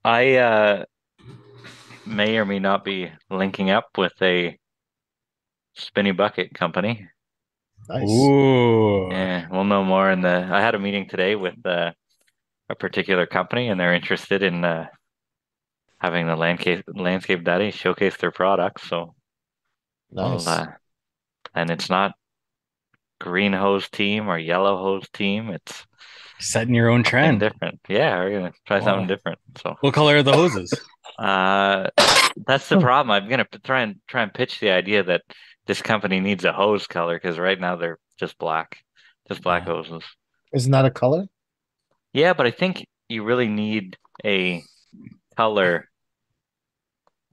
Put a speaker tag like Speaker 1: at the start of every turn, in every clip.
Speaker 1: I may or may not be linking up with a spinny bucket company.
Speaker 2: Nice.
Speaker 3: Ooh.
Speaker 1: Yeah, we'll know more in the. I had a meeting today with a particular company, and they're interested in having the landscape daddy showcase their products. So, well,
Speaker 2: Nice.
Speaker 1: and it's not green hose team or yellow hose team. It's
Speaker 3: Setting your own
Speaker 1: something
Speaker 3: trend.
Speaker 1: different. Yeah, we're gonna try something
Speaker 3: Wow.
Speaker 1: different. So,
Speaker 3: What color are the hoses?
Speaker 1: uh, that's the problem. I'm gonna try and pitch the idea that this company needs a hose color because right now they're just black
Speaker 3: Uh,
Speaker 1: hoses.
Speaker 2: Isn't that a color?
Speaker 1: Yeah, but I think you really need a color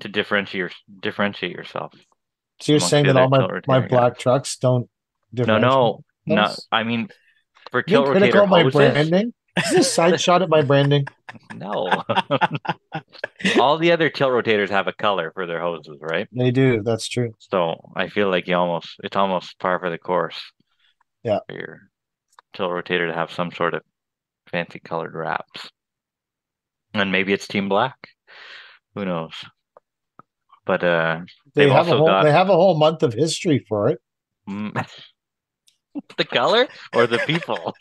Speaker 1: to differentiate yourself
Speaker 2: So you're
Speaker 1: amongst
Speaker 2: saying
Speaker 1: the
Speaker 2: that
Speaker 1: other
Speaker 2: all my
Speaker 1: tilt
Speaker 2: my
Speaker 1: rotator
Speaker 2: black
Speaker 1: guys.
Speaker 2: trucks don't
Speaker 1: No,
Speaker 2: differentiate
Speaker 1: no, no.
Speaker 2: themselves?
Speaker 1: I mean, for
Speaker 2: Being
Speaker 1: tilt rotator
Speaker 2: critical of my
Speaker 1: hoses,
Speaker 2: branding? Is this a side shot at my branding?
Speaker 1: no. All the other tilt rotators have a color for their hoses, right?
Speaker 2: They do. That's true.
Speaker 1: So I feel like it's almost par for the course
Speaker 2: Yeah.
Speaker 1: for your tilt rotator to have some sort of fancy colored wraps. And maybe it's team black. Who knows? But they've also
Speaker 2: They
Speaker 1: got
Speaker 2: have a whole month of history for it.
Speaker 1: mm, the color or the people.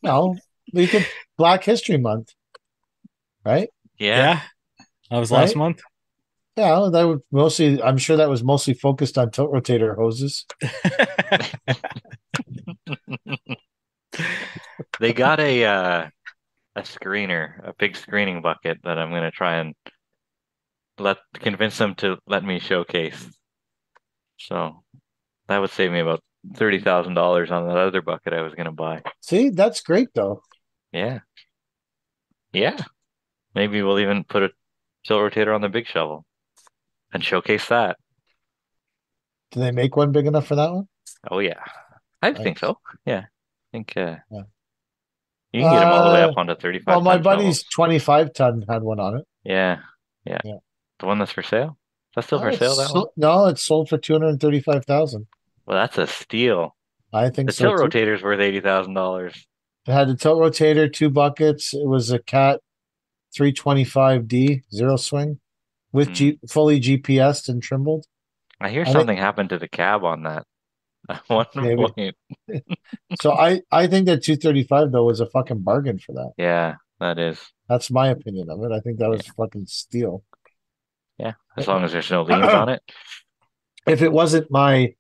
Speaker 2: No, we could Black History Month, right?
Speaker 1: Yeah.
Speaker 3: yeah, that was last
Speaker 2: Right?
Speaker 3: month.
Speaker 2: Yeah, that would mostly. I'm sure that was mostly focused on tilt rotator hoses.
Speaker 1: They got a screener, a big screening bucket that I'm gonna try and let convince them to let me showcase. So that would save me about $30,000 on that other bucket I was gonna buy.
Speaker 2: See, that's great though.
Speaker 1: Yeah. Yeah. Maybe we'll even put a tilt rotator on the big shovel and showcase that.
Speaker 2: Do they make one big enough for that one?
Speaker 1: Oh yeah. I think
Speaker 2: Nice.
Speaker 1: so. Yeah. I think
Speaker 2: Yeah.
Speaker 1: you can get them all the way
Speaker 2: Uh,
Speaker 1: up onto
Speaker 2: well,
Speaker 1: 35
Speaker 2: my
Speaker 1: ton
Speaker 2: buddy's
Speaker 1: shovels.
Speaker 2: 25 ton had one on it.
Speaker 1: Yeah. Yeah.
Speaker 2: Yeah.
Speaker 1: The one that's for sale? Is that still for sale, that one?
Speaker 2: No, it's sold for 235,000.
Speaker 1: Well, that's a steal.
Speaker 2: I think
Speaker 1: The
Speaker 2: so
Speaker 1: tilt
Speaker 2: too.
Speaker 1: rotator's worth $80,000.
Speaker 2: It had a tilt rotator, two buckets. It was a Cat 325D zero swing with
Speaker 1: Hmm.
Speaker 2: fully GPSed and trimbled.
Speaker 1: I hear
Speaker 2: I think
Speaker 1: something happened to the cab on that at one
Speaker 2: maybe.
Speaker 1: point.
Speaker 2: So I think that 235 though was a fucking bargain for that.
Speaker 1: Yeah, that is.
Speaker 2: That's my opinion of it. I think that
Speaker 1: Yeah,
Speaker 2: was fucking steal.
Speaker 1: yeah. As long as there's no liens on it.
Speaker 2: if it wasn't my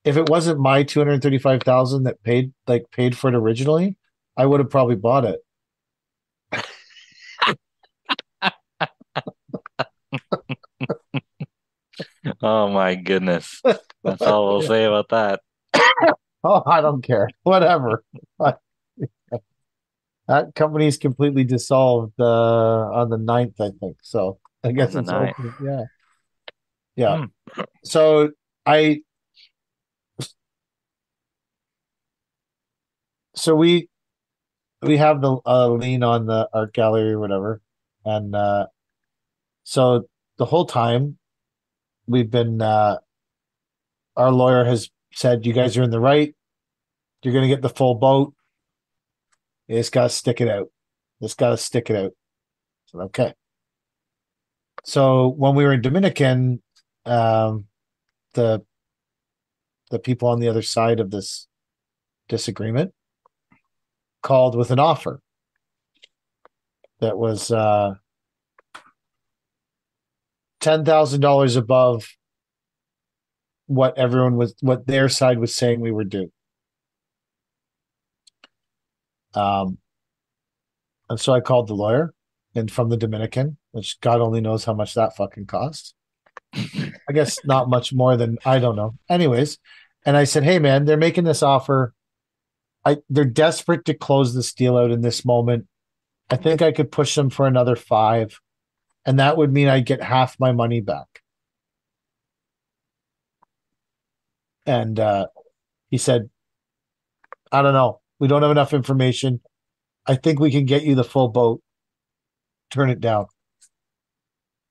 Speaker 2: if it wasn't my 235,000 that paid for it originally, I would have probably bought it.
Speaker 1: Oh my goodness. That's all we'll
Speaker 2: Yeah.
Speaker 1: say about that.
Speaker 2: Oh, I don't care. Whatever. That company's completely dissolved on the ninth, I think. So I
Speaker 1: On
Speaker 2: guess
Speaker 1: the
Speaker 2: it's
Speaker 1: night.
Speaker 2: open. Yeah. Yeah.
Speaker 1: Hmm.
Speaker 2: So I so we have the lien on the art gallery or whatever. And so the whole time we've been our lawyer has said you guys are in the right. You're gonna get the full boat. You just gotta stick it out. Just gotta stick it out. So, okay. So when we were in Dominican, um, the the people on the other side of this disagreement called with an offer that was $10,000 above what their side was saying we were due. Um, and so I called the lawyer and from the Dominican, which God only knows how much that fucking cost. I guess not much more than I don't know. Anyways, and I said, "Hey man, they're making this offer. They're desperate to close this deal out in this moment. I think I could push them for another five, and that would mean I'd get half my money back." And he said, "I don't know. We don't have enough information. I think we can get you the full boat. Turn it down."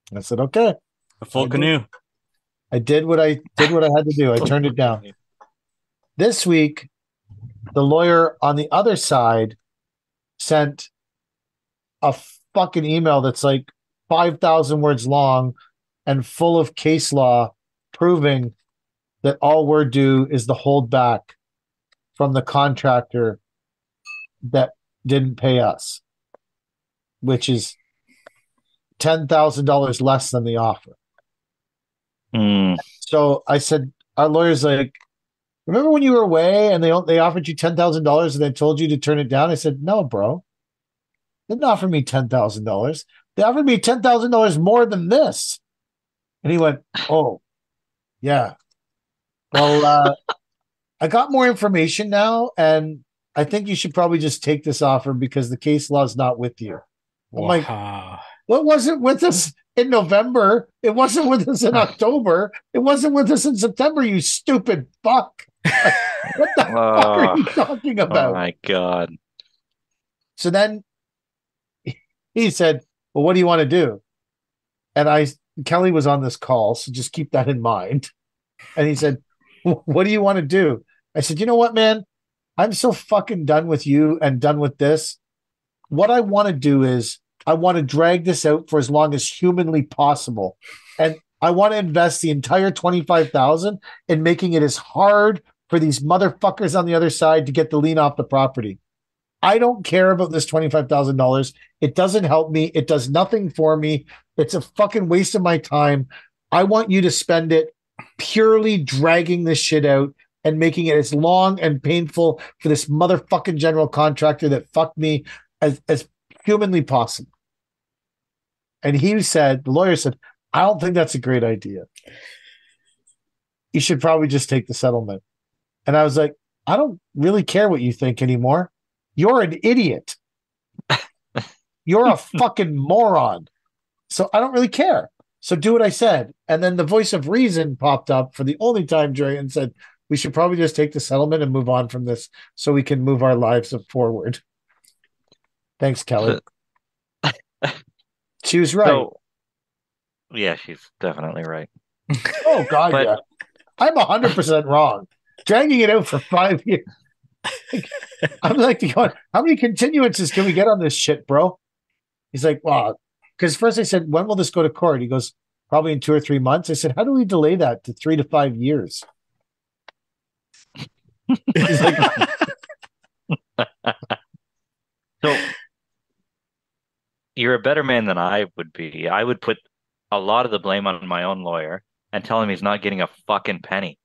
Speaker 2: And I said, "Okay."
Speaker 3: A
Speaker 2: I
Speaker 3: full
Speaker 2: did.
Speaker 3: canoe.
Speaker 2: I did what I had to do. I turned it down. This week, the lawyer on the other side sent a fucking email that's like, 5,000 words long and full of case law proving that all we're due is the holdback from the contractor that didn't pay us, which is $10,000 less than the offer.
Speaker 1: Mm.
Speaker 2: So I said, our lawyer's like, remember when you were away and they offered you $10,000 and they told you to turn it down? I said, no, bro. They didn't offer me $10,000. They offered me $10,000 more than this. And he went, oh, yeah. Well, I got more information now, and I think you should probably just take this offer because the case law is not with you. I'm like,
Speaker 3: Wow.
Speaker 2: what wasn't with us in November? It wasn't with us in October. It wasn't with us in September, you stupid fuck. Like, what the fuck are you talking
Speaker 1: Oh
Speaker 2: about?
Speaker 1: my God.
Speaker 2: So then he said, well, what do you want to do? And Kelly was on this call, so just keep that in mind. And he said, what do you want to do? I said, you know what, man? I'm so fucking done with you and done with this. What I want to do is I want to drag this out for as long as humanly possible. And I want to invest the entire 25,000 in making it as hard for these motherfuckers on the other side to get the lien off the property. I don't care about this $25,000. It doesn't help me. It does nothing for me. It's a fucking waste of my time. I want you to spend it purely dragging this shit out and making it as long and painful for this motherfucking general contractor that fucked me as humanly possible. And he said, the lawyer said, I don't think that's a great idea. You should probably just take the settlement. And I was like, I don't really care what you think anymore. You're an idiot. You're a fucking moron. So I don't really care. So do what I said. And then the voice of reason popped up for the only time during and said, we should probably just take the settlement and move on from this so we can move our lives forward. Thanks, Kelly. She was right.
Speaker 1: So, yeah, she's definitely right.
Speaker 2: Oh, God,
Speaker 1: But-
Speaker 2: yeah. I'm 100% wrong. Dragging it out for 5 years. I'm like, how many continuances can we get on this shit, bro? He's like, well, because first I said, when will this go to court? He goes, probably in 2 or 3 months. I said, how do we delay that to 3 to 5 years? He's like,
Speaker 1: So you're a better man than I would be. I would put a lot of the blame on my own lawyer and tell him he's not getting a fucking penny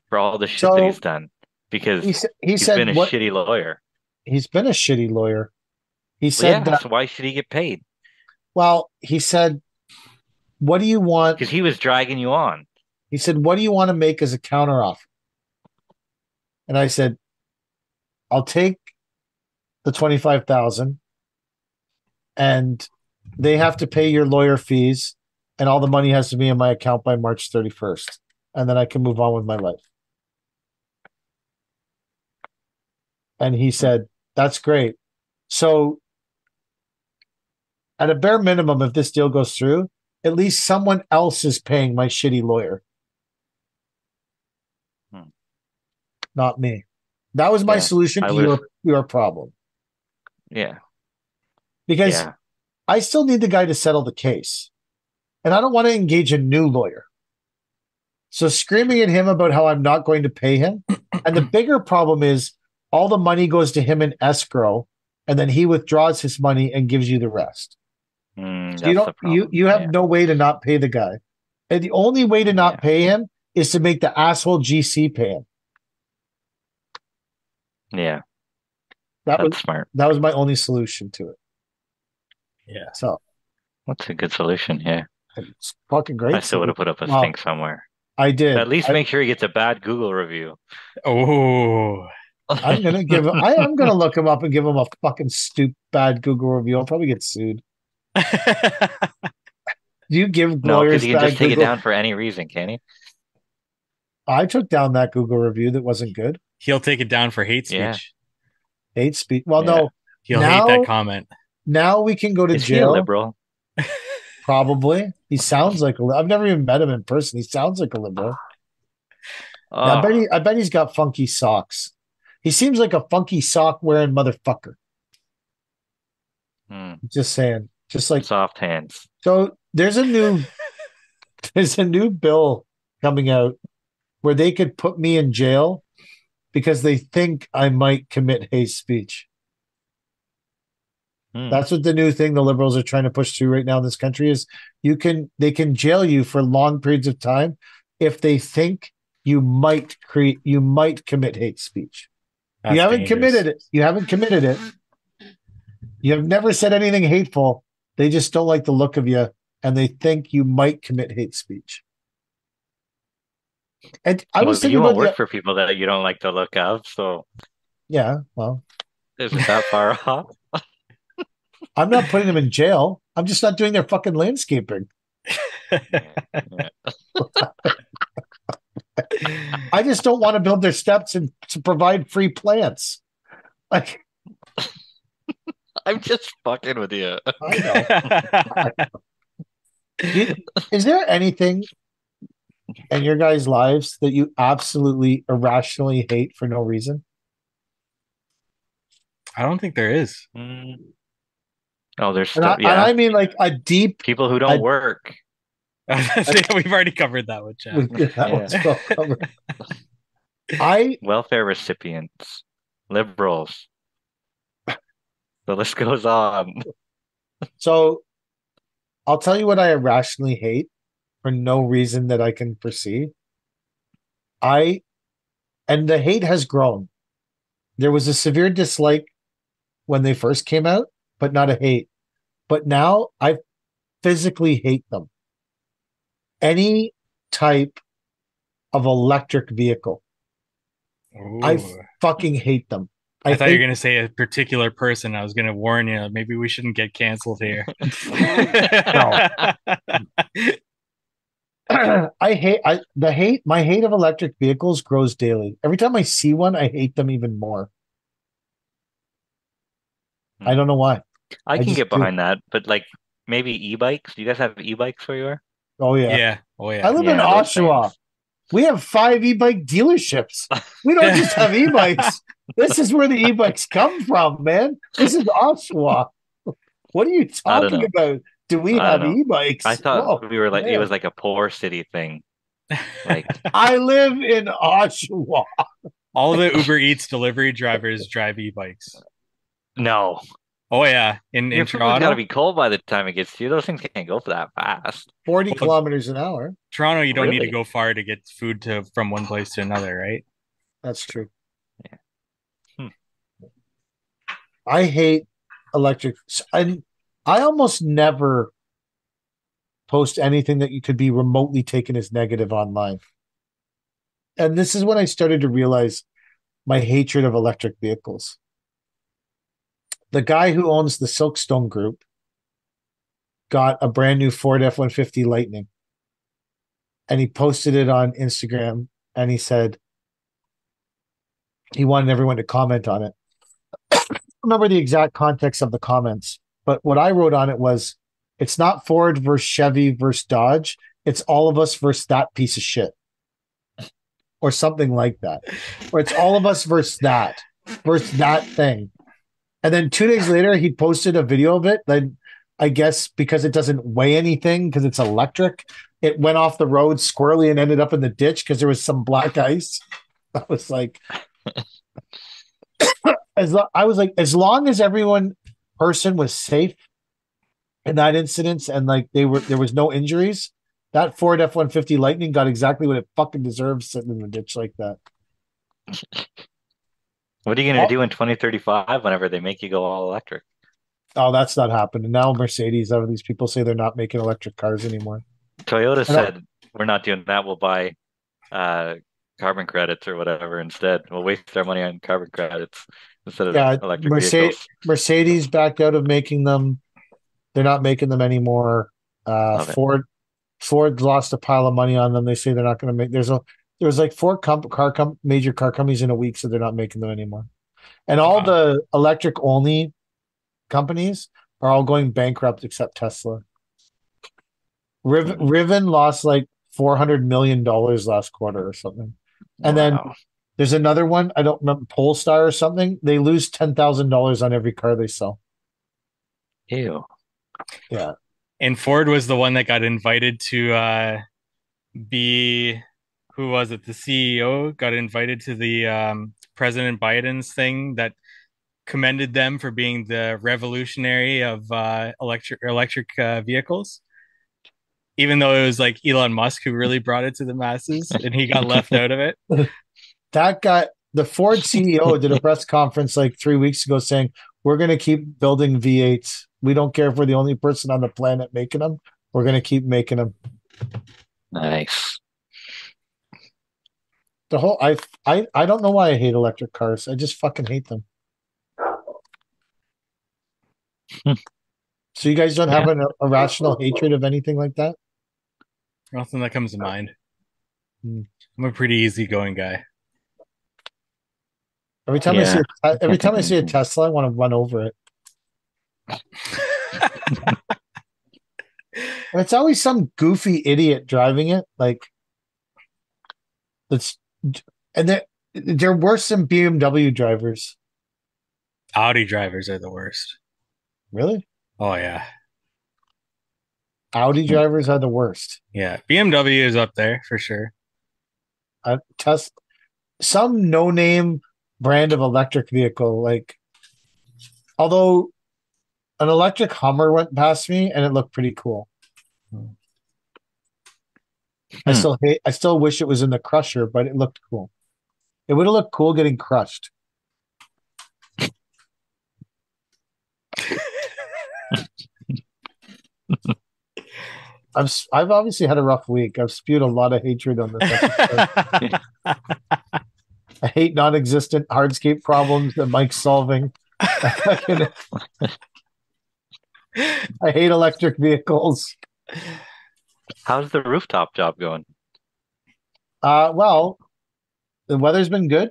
Speaker 1: for all the shit that he's done because
Speaker 2: he
Speaker 1: he's
Speaker 2: said
Speaker 1: been a
Speaker 2: what?
Speaker 1: shitty lawyer.
Speaker 2: He's been a shitty lawyer. He
Speaker 1: Well,
Speaker 2: said,
Speaker 1: yeah, so why should he get paid?
Speaker 2: well, he said, what do you want?
Speaker 1: Because he was dragging you on.
Speaker 2: He said, what do you want to make as a counteroffer? And I said, I'll take the 25,000 and they have to pay your lawyer fees and all the money has to be in my account by March 31st. And then I can move on with my life. And he said, that's great. So at a bare minimum, if this deal goes through, at least someone else is paying my shitty lawyer. Not me. That was my solution to your problem.
Speaker 1: Yeah.
Speaker 2: Because I still need the guy to settle the case. And I don't want to engage a new lawyer. So screaming at him about how I'm not going to pay him. And the bigger problem is all the money goes to him in escrow, and then he withdraws his money and gives you the rest. So you have no way to not pay the guy. And the only way to not pay him is to make the asshole GC pay him.
Speaker 1: Yeah.
Speaker 2: That's
Speaker 1: was smart.
Speaker 2: That was my only solution to it.
Speaker 3: Yeah.
Speaker 2: So
Speaker 1: that's a good solution. Yeah.
Speaker 2: It's fucking great.
Speaker 1: I still would have put up a stink somewhere.
Speaker 2: I did.
Speaker 1: At least make sure he gets a bad Google review.
Speaker 3: Oh.
Speaker 2: I'm gonna look him up and give him a fucking bad Google review. I'll probably get sued. Do you give
Speaker 1: No,
Speaker 2: lawyers
Speaker 1: because he can just take
Speaker 2: Google?
Speaker 1: it down for any reason, can he?
Speaker 2: I took down that Google review that wasn't good.
Speaker 3: He'll take it down for hate speech.
Speaker 1: Yeah.
Speaker 2: Hate speech. Well, no.
Speaker 3: He'll hate that comment.
Speaker 2: Now we can go to
Speaker 1: Is
Speaker 2: jail.
Speaker 1: He a liberal?
Speaker 2: Probably. He sounds like I've never even met him in person. He sounds like a liberal. Yeah, I bet he's got funky socks. He seems like a funky sock wearing motherfucker. Just saying. Just like
Speaker 1: Soft hands.
Speaker 2: so there's a new bill coming out where they could put me in jail because they think I might commit hate speech.
Speaker 1: Hmm.
Speaker 2: That's what the new thing the liberals are trying to push through right now in this country is they can jail you for long periods of time if they think you might commit hate speech. You
Speaker 3: That's
Speaker 2: haven't
Speaker 3: dangerous.
Speaker 2: committed it. You haven't committed it. You have never said anything hateful. They just don't like the look of you and they think you might commit hate speech. And I was
Speaker 1: Well,
Speaker 2: thinking
Speaker 1: you
Speaker 2: about
Speaker 1: won't
Speaker 2: the
Speaker 1: work for people that you don't like the look of, so
Speaker 2: yeah, well,
Speaker 1: is it that far off?
Speaker 2: I'm not putting them in jail. I'm just not doing their fucking landscaping.
Speaker 1: Yeah, yeah.
Speaker 2: I just don't want to build their steps and to provide free plants. Like
Speaker 1: I'm just fucking with you.
Speaker 2: I know. Is there anything in your guys' lives that you absolutely irrationally hate for no reason?
Speaker 3: I don't think there is.
Speaker 1: Mm. Oh, there's
Speaker 2: And
Speaker 1: stuff.
Speaker 2: I
Speaker 1: Yeah,
Speaker 2: mean like a deep
Speaker 1: people who don't
Speaker 2: a,
Speaker 1: work.
Speaker 3: We've already covered that with Chad.
Speaker 2: that
Speaker 1: Yeah,
Speaker 2: one's well covered. I
Speaker 1: welfare recipients, liberals. The list goes on.
Speaker 2: so I'll tell you what I irrationally hate for no reason that I can perceive. I and the hate has grown. There was a severe dislike when they first came out, but not a hate. But now I physically hate them. Any type of electric vehicle. I
Speaker 3: Ooh.
Speaker 2: fucking hate them.
Speaker 3: I
Speaker 2: I
Speaker 3: thought you were
Speaker 2: hate
Speaker 3: going to say a particular person. I was going to warn you. Maybe we shouldn't get canceled here.
Speaker 2: no. My hate of electric vehicles grows daily. Every time I see one, I hate them even more. I don't know why.
Speaker 1: I
Speaker 2: I
Speaker 1: can
Speaker 2: just
Speaker 1: get
Speaker 2: do.
Speaker 1: behind that, but like maybe e-bikes. Do you guys have e-bikes where you are?
Speaker 2: Oh yeah.
Speaker 3: Yeah. Oh,
Speaker 2: I
Speaker 3: yeah.
Speaker 2: live in
Speaker 1: Yeah, those
Speaker 2: Oshawa.
Speaker 1: things.
Speaker 2: We have 5 e-bike dealerships. We don't just have e-bikes. This is where the e-bikes come from, man. This is Oshawa. What are you
Speaker 1: I don't
Speaker 2: talking
Speaker 1: know.
Speaker 2: about? Do we
Speaker 1: I don't
Speaker 2: have
Speaker 1: know. I
Speaker 2: e-bikes?
Speaker 1: thought
Speaker 2: Whoa,
Speaker 1: we were like it
Speaker 2: man.
Speaker 1: was like a poor city thing. Like
Speaker 2: I live in Oshawa.
Speaker 3: All the Uber Eats delivery drivers drive e-bikes.
Speaker 1: no,
Speaker 3: Oh, yeah. In
Speaker 1: your food's got to
Speaker 3: Toronto?
Speaker 1: be cold by the time it gets to you. Those things can't go for that fast.
Speaker 2: 40
Speaker 3: Well,
Speaker 2: kilometers an hour.
Speaker 3: Toronto, you don't need to
Speaker 1: Really?
Speaker 3: go far to get food to from one place to another, right?
Speaker 2: That's true.
Speaker 1: Yeah. Hmm.
Speaker 2: I hate electric. I almost never post anything that you could be remotely taken as negative online. And this is when I started to realize my hatred of electric vehicles. The guy who owns the Silkstone Group got a brand new Ford F-150 Lightning and he posted it on Instagram and he said he wanted everyone to comment on it. I don't remember the exact context of the comments, but what I wrote on it was it's not Ford versus Chevy versus Dodge. It's all of us versus that piece of shit or something like that. Or it's all of us versus that thing. And then 2 days later, he posted a video of it. Then I guess because it doesn't weigh anything because it's electric, it went off the road squirrely and ended up in the ditch because there was some black ice. I was like, as long as everyone person was safe in that incident and like there was no injuries, that Ford F-150 Lightning got exactly what it fucking deserves sitting in the ditch like that.
Speaker 1: What are you going to
Speaker 2: Oh,
Speaker 1: do in 2035 whenever they make you go all electric?
Speaker 2: oh, that's not happening. Now Mercedes, out of these people say they're not making electric cars anymore.
Speaker 1: Toyota
Speaker 2: And
Speaker 1: said we're not doing that. We'll buy uh, carbon credits or whatever instead. We'll waste our money on carbon credits instead of
Speaker 2: yeah,
Speaker 1: electric vehicles.
Speaker 2: Mercedes backed out of making them. They're not making them anymore.
Speaker 1: Love it.
Speaker 2: Ford lost a pile of money on them. They say they're not going to make. There's like major car companies in a week, so they're not making them anymore. And all
Speaker 3: Wow.
Speaker 2: the electric only companies are all going bankrupt except Tesla. Rivian lost like $400 million last quarter or something. And then
Speaker 1: Wow.
Speaker 2: there's another one, I don't remember, Polestar or something. They lose $10,000 on every car they sell.
Speaker 1: Ew.
Speaker 2: Yeah.
Speaker 3: And Ford was the one that got invited to be, who was it? The CEO got invited to the President Biden's thing that commended them for being the revolutionary of electric vehicles, even though it was like Elon Musk who really brought it to the masses, and he got left out of it.
Speaker 2: That guy, the Ford CEO, did a press conference like 3 weeks ago saying, "We're going to keep building V8s. We don't care if we're the only person on the planet making them. We're going to keep making them."
Speaker 1: Nice.
Speaker 2: The whole I don't know why I hate electric cars. I just fucking hate them. So you guys don't have
Speaker 1: Yeah.
Speaker 2: an irrational hatred of anything like that?
Speaker 3: Nothing that comes to mind.
Speaker 2: Hmm.
Speaker 3: I'm a pretty easygoing guy.
Speaker 1: Yeah.
Speaker 2: Every time I see a Tesla, I want to run over it. And it's always some goofy idiot driving it. Like that's and they're worse than BMW drivers.
Speaker 3: Audi drivers are the worst.
Speaker 2: Really?
Speaker 3: Oh yeah,
Speaker 2: Audi drivers are the worst.
Speaker 3: yeah. BMW is up there for sure.
Speaker 2: Test some no-name brand of electric vehicle. Like, although an electric Hummer went past me and it looked pretty cool.
Speaker 1: Hmm.
Speaker 2: I still wish it was in the crusher, but it looked cool. It would have looked cool getting crushed. I've obviously had a rough week. I've spewed a lot of hatred on this episode. I hate non-existent hardscape problems that Mike's solving. I hate electric vehicles.
Speaker 1: How's the rooftop job going?
Speaker 2: Well, the weather's been good.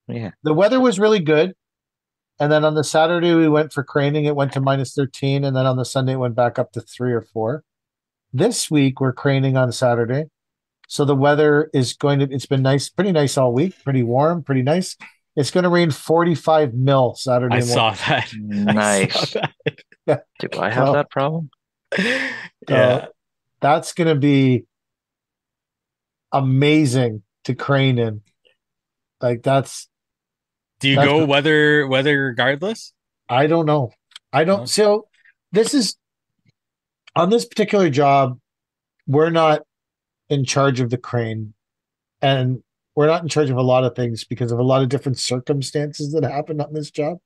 Speaker 1: Yeah.
Speaker 2: The weather was really good. And then on the Saturday, we went for craning. It went to -13. And then on the Sunday, it went back up to 3 or 4. This week, we're craning on Saturday. So the weather is it's been nice, pretty nice all week, pretty warm, pretty nice. It's going to rain 45 mil Saturday
Speaker 3: I
Speaker 2: morning.
Speaker 3: saw that.
Speaker 1: Nice.
Speaker 2: Yeah.
Speaker 1: Do I have
Speaker 2: So,
Speaker 1: that problem?
Speaker 3: Yeah.
Speaker 2: that's going to be amazing to crane in. Like
Speaker 3: Do you
Speaker 2: that's,
Speaker 3: go weather regardless?
Speaker 2: I don't know. I don't.
Speaker 3: No?
Speaker 2: So this is on this particular job, we're not in charge of the crane, and we're not in charge of a lot of things because of a lot of different circumstances that happen on this job.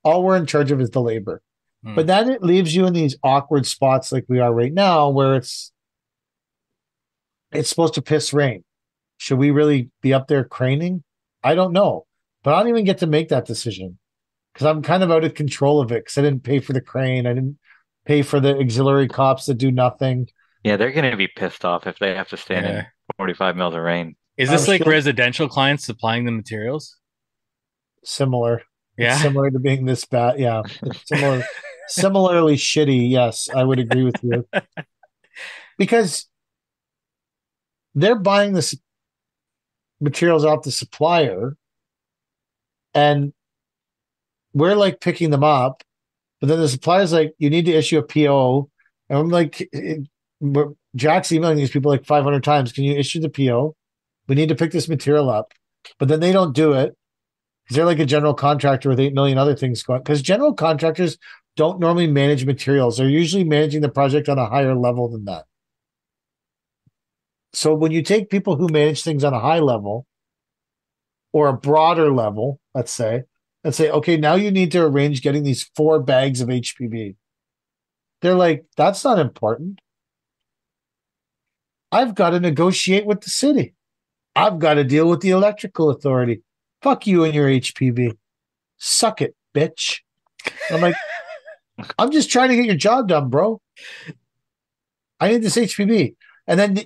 Speaker 2: All we're in charge of is the labor.
Speaker 3: Hmm.
Speaker 2: But then it leaves you in these awkward spots like we are right now where it's supposed to piss rain. Should we really be up there craning? I don't know. But I don't even get to make that decision because I'm kind of out of control of it because I didn't pay for the crane. I didn't pay for the auxiliary cops that do nothing.
Speaker 1: Yeah, they're going to be pissed off if they have to stand in
Speaker 3: Yeah.
Speaker 1: 45 mils of rain.
Speaker 3: Is
Speaker 2: I'm
Speaker 3: this like
Speaker 2: sure
Speaker 3: residential clients supplying the materials?
Speaker 2: similar. It's
Speaker 3: Yeah.
Speaker 2: similar to being this bad. Yeah. It's similarly shitty. Yes, I would agree with you. Because they're buying the materials off the supplier and we're like picking them up, but then the supplier's like, you need to issue a PO. And I'm like, Jack's emailing these people like 500 times. Can you issue the PO? We need to pick this material up. But then they don't do it because they're like a general contractor with 8 million other things going. Because general contractors don't normally manage materials. They're usually managing the project on a higher level than that. So when you take people who manage things on a high level or a broader level, let's say, okay, now you need to arrange getting these 4 bags of HPB. They're like, that's not important. I've got to negotiate with the city. I've got to deal with the electrical authority. Fuck you and your HPB. Suck it, bitch. I'm like, I'm just trying to get your job done, bro. I need this HPB. And then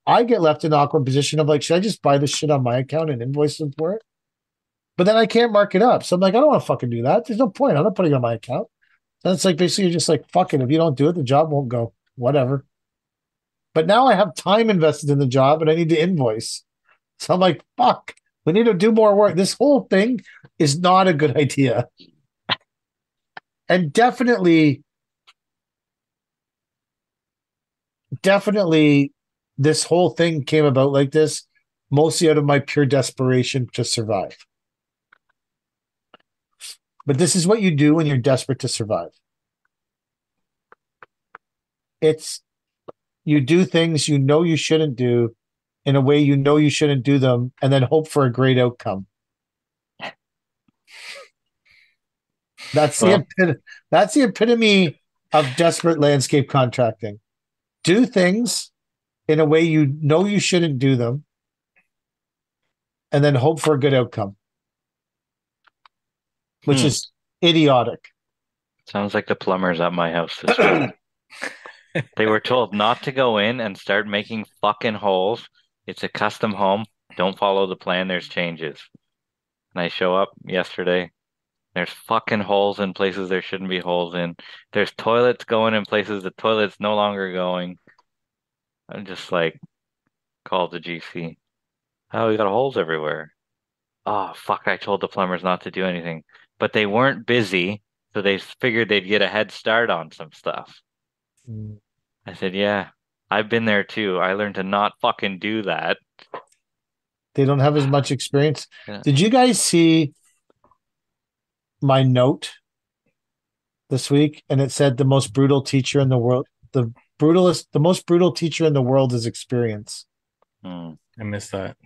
Speaker 2: I get left in an awkward position of like, should I just buy this shit on my account and invoice them for it? But then I can't mark it up. So I'm like, I don't want to fucking do that. There's no point. I'm not putting it on my account. And it's like basically you're just like, fuck it. If you don't do it, the job won't go. Whatever. But now I have time invested in the job and I need to invoice. So I'm like, fuck, we need to do more work. This whole thing is not a good idea. And definitely definitely this whole thing came about like this, mostly out of my pure desperation to survive. But this is what you do when you're desperate to survive. It's you do things you know you shouldn't do in a way you know you shouldn't do them, and then hope for a great outcome. That's the
Speaker 1: Well,
Speaker 2: that's the epitome of desperate landscape contracting. Do things in a way you know you shouldn't do them, and then hope for a good outcome, which
Speaker 1: hmm.
Speaker 2: is idiotic.
Speaker 1: Sounds like the plumbers at my house this week. They were told not to go in and start making fucking holes. It's a custom home. Don't follow the plan. There's changes. And I show up yesterday. There's fucking holes in places there shouldn't be holes in. There's toilets going in places the toilet's no longer going. I'm just like, called the GC. Oh, we got holes everywhere. Oh, fuck. I told the plumbers not to do anything. But they weren't busy, so they figured they'd get a head start on some stuff. I said, yeah, I've been there too. I learned to not fucking do that.
Speaker 2: They don't have as much experience.
Speaker 1: Yeah.
Speaker 2: Did you guys see my note this week? And it said the most brutal teacher in the world, the most brutal teacher in the world is experience.
Speaker 1: Hmm.
Speaker 3: I missed that.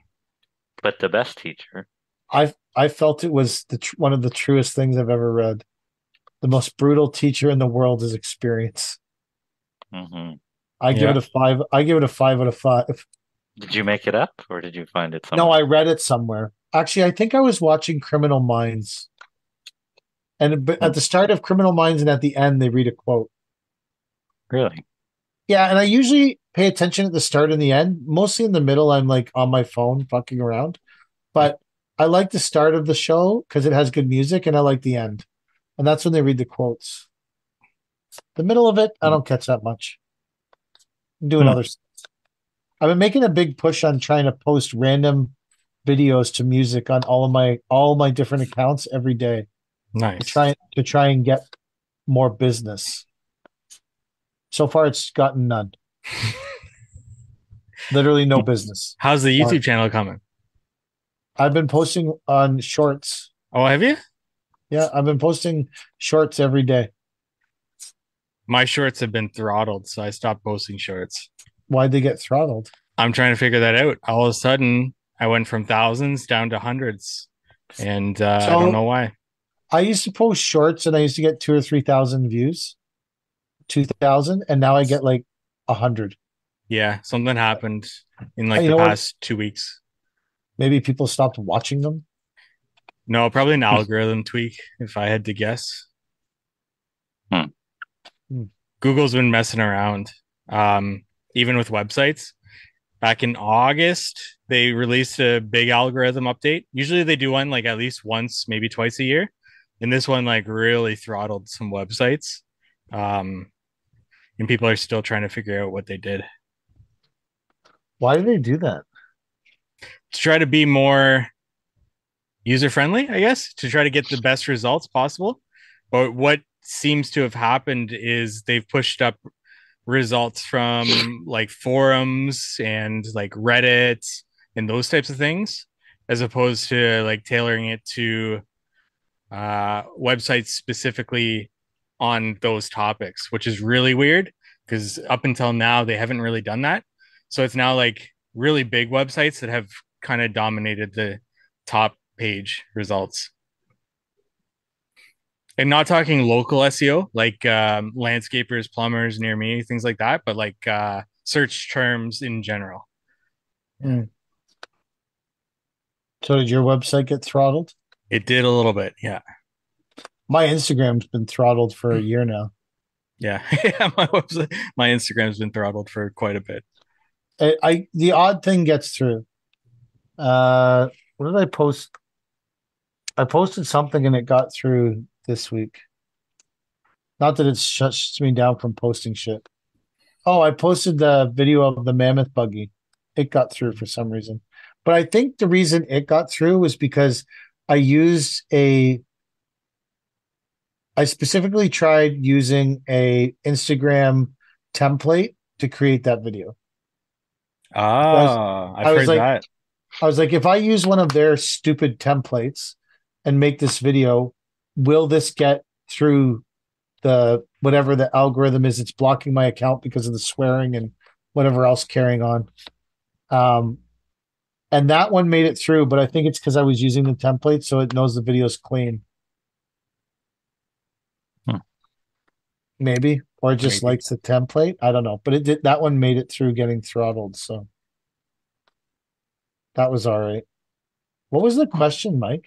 Speaker 1: But the best teacher.
Speaker 2: I felt it was one of the truest things I've ever read. The most brutal teacher in the world is experience.
Speaker 1: Hmm.
Speaker 2: I give it
Speaker 3: Yeah.
Speaker 2: a five. I give it a 5 out of 5.
Speaker 1: Did you make it up or did you find it
Speaker 2: No,
Speaker 1: somewhere?
Speaker 2: I read it somewhere. Actually, I think I was watching Criminal Minds, and
Speaker 1: Hmm.
Speaker 2: at the start of Criminal Minds and at the end, they read a quote.
Speaker 1: Really?
Speaker 2: Yeah, and I usually pay attention at the start and the end. Mostly in the middle, I'm like on my phone fucking around. But I like the start of the show because it has good music, and I like the end, and that's when they read the quotes. The middle of it, I
Speaker 1: Hmm.
Speaker 2: don't catch that much. I'm doing
Speaker 1: Hmm.
Speaker 2: other. I've been making a big push on trying to post random videos to music on all my different accounts every day to
Speaker 3: Nice.
Speaker 2: try and get more business. So far, it's gotten none. Literally no business.
Speaker 3: How's the
Speaker 2: Or
Speaker 3: YouTube channel coming?
Speaker 2: I've been posting on shorts.
Speaker 3: Oh, have you?
Speaker 2: Yeah, I've been posting shorts every day.
Speaker 3: My shorts have been throttled, so I stopped posting shorts.
Speaker 2: Why'd they get throttled?
Speaker 3: I'm trying to figure that out. All of a sudden, I went from thousands down to hundreds, and I don't know
Speaker 2: So
Speaker 3: why.
Speaker 2: I used to post shorts and I used to get 2 or 3 thousand views, 2,000, and now I get like 100.
Speaker 3: Yeah, something happened in like
Speaker 2: You
Speaker 3: the
Speaker 2: know what?
Speaker 3: past 2 weeks.
Speaker 2: Maybe people stopped watching them.
Speaker 3: No, probably an algorithm tweak, if I had to guess.
Speaker 1: Hmm.
Speaker 2: Hmm.
Speaker 3: Google's been messing around, even with websites. Back in August, they released a big algorithm update. Usually they do one like at least once, maybe twice a year. And this one like really throttled some websites. Um, and people are still trying to figure out what they did
Speaker 2: Why do they do that?
Speaker 3: to try to be more user friendly, I guess, to try to get the best results possible. But what seems to have happened is they've pushed up results from like forums and like Reddit and those types of things, as opposed to like tailoring it to websites specifically on those topics, which is really weird because up until now they haven't really done that. So it's now like really big websites that have kind of dominated the top page results. And not talking local SEO, like landscapers, plumbers near me, things like that, but like search terms in general.
Speaker 2: Hmm. So did your website get throttled?
Speaker 3: It did a little bit, yeah,
Speaker 2: My Instagram's been throttled for a year now.
Speaker 3: yeah, yeah. My website, my Instagram's been throttled for quite a bit.
Speaker 2: The odd thing gets through. What did I post? I posted something and it got through this week. Not that it shuts me down from posting shit. Oh, I posted the video of the mammoth buggy. It got through for some reason. But I think the reason it got through was because I used a I specifically tried using a Instagram template to create that video. I was,
Speaker 3: Ah, I've
Speaker 2: I was
Speaker 3: heard
Speaker 2: like,
Speaker 3: that.
Speaker 2: I was like, if I use one of their stupid templates and make this video, will this get through the whatever the algorithm is? It's blocking my account because of the swearing and whatever else carrying on. Um, and that one made it through, but I think it's because I was using the template, so it knows the video's clean,
Speaker 1: Hmm.
Speaker 2: maybe, or it just
Speaker 3: Maybe.
Speaker 2: likes the template. I don't know, but it did. That one made it through getting throttled, so that was all right. What was the question, Mike?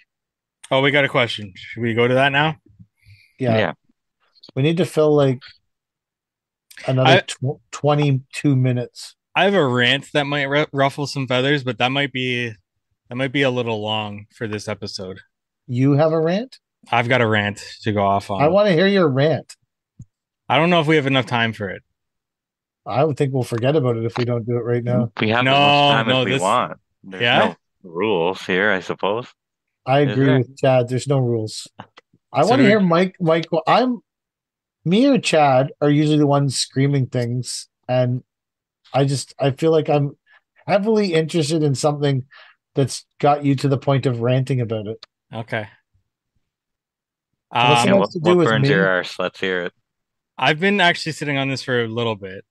Speaker 3: Oh, we got a question. Should we go to that now?
Speaker 2: Yeah,
Speaker 1: Yeah.
Speaker 2: we need to fill like another
Speaker 3: I
Speaker 2: 22 minutes.
Speaker 3: I have a rant that might ruffle some feathers, but that might be a little long for this episode.
Speaker 2: You have a rant?
Speaker 3: I've got a rant to go off
Speaker 2: I
Speaker 3: on.
Speaker 2: want to hear your rant.
Speaker 3: I don't know if we have enough time for it.
Speaker 2: I would think we'll forget about it if we don't do it right now.
Speaker 1: We have as much
Speaker 3: No,
Speaker 1: time as
Speaker 3: no,
Speaker 1: we
Speaker 3: this,
Speaker 1: want. There's
Speaker 3: yeah,
Speaker 1: no rules here, I suppose.
Speaker 2: I
Speaker 1: Is
Speaker 2: agree
Speaker 1: there?
Speaker 2: with Chad. There's no rules. I
Speaker 3: so
Speaker 2: want to
Speaker 3: do
Speaker 2: hear Mike. Mike, me or Chad are usually the ones screaming things, and I feel like I'm heavily interested in something that's got you to the point of ranting about it.
Speaker 3: okay.
Speaker 2: Unless it
Speaker 1: Yeah,
Speaker 2: has
Speaker 3: Um,
Speaker 2: to do
Speaker 1: what
Speaker 2: with
Speaker 1: burns your
Speaker 2: me.
Speaker 1: arse? Let's hear it.
Speaker 3: I've been actually sitting on this for a little bit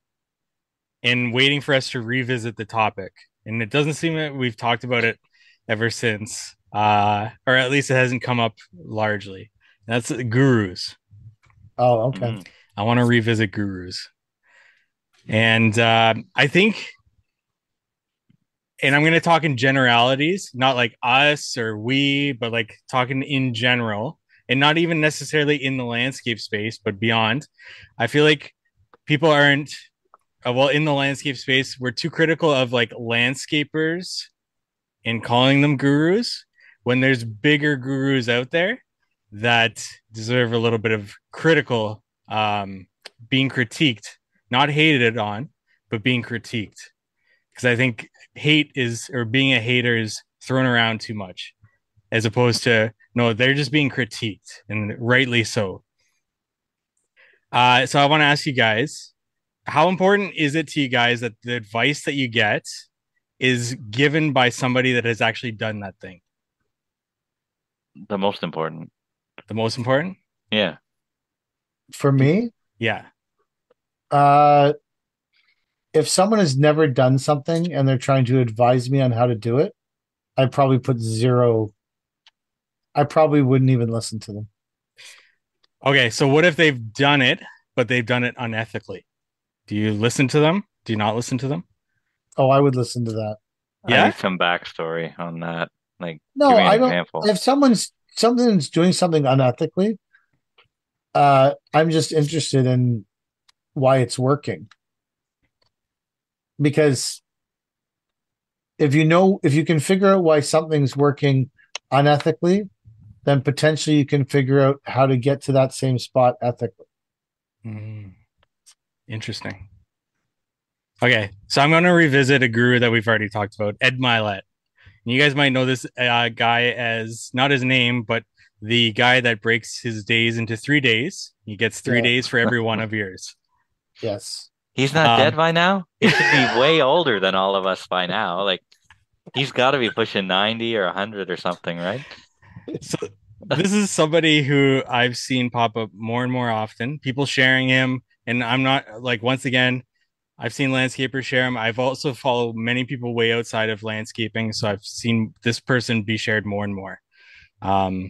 Speaker 3: and waiting for us to revisit the topic. And it doesn't seem that we've talked about it ever since, or at least it hasn't come up largely. That's gurus.
Speaker 2: Oh, okay.
Speaker 1: Mm.
Speaker 3: I want to revisit gurus. And I think, and I'm going to talk in generalities, not like us or we, but like talking in general, and not even necessarily in the landscape space, but beyond. I feel like people aren't, well, in the landscape space, we're too critical of like landscapers and calling them gurus when there's bigger gurus out there that deserve a little bit of critical, being critiqued, not hated on, but being critiqued. Because I think hate is, or being a hater is thrown around too much, as opposed to, no, they're just being critiqued, and rightly so. So I want to ask you guys, how important is it to you guys that the advice that you get is given by somebody that has actually done that thing?
Speaker 1: The most important.
Speaker 3: The most important?
Speaker 1: Yeah.
Speaker 2: For me,
Speaker 3: Yeah.
Speaker 2: uh, if someone has never done something and they're trying to advise me on how to do it, I probably put zero. I probably wouldn't even listen to them.
Speaker 3: Okay. So what if they've done it, but they've done it unethically? Do you listen to them? Do you not listen to them?
Speaker 2: Oh, I would listen to that.
Speaker 1: I
Speaker 3: Yeah.
Speaker 1: need some backstory on that. Like, give
Speaker 2: No,
Speaker 1: me an
Speaker 2: I don't.
Speaker 1: example.
Speaker 2: If something's doing something unethically, I'm just interested in why it's working. Because if you can figure out why something's working unethically, then potentially you can figure out how to get to that same spot ethically.
Speaker 3: Mm, interesting. Okay. So I'm going to revisit a guru that we've already talked about, Ed Milet. You guys might know this guy as not his name, but the guy that breaks his days into 3 days. He gets three
Speaker 2: Yeah.
Speaker 3: days for every one of yours.
Speaker 2: Yes.
Speaker 1: He's not dead
Speaker 3: Um,
Speaker 1: by now? He should be way older than all of us by now. Like, he's got to be pushing 90 or 100 or something, right?
Speaker 3: so this is somebody who I've seen pop up more and more often. People sharing him, and I'm not like once again. I've seen landscapers share him. I've also followed many people way outside of landscaping, so I've seen this person be shared more and more. Um,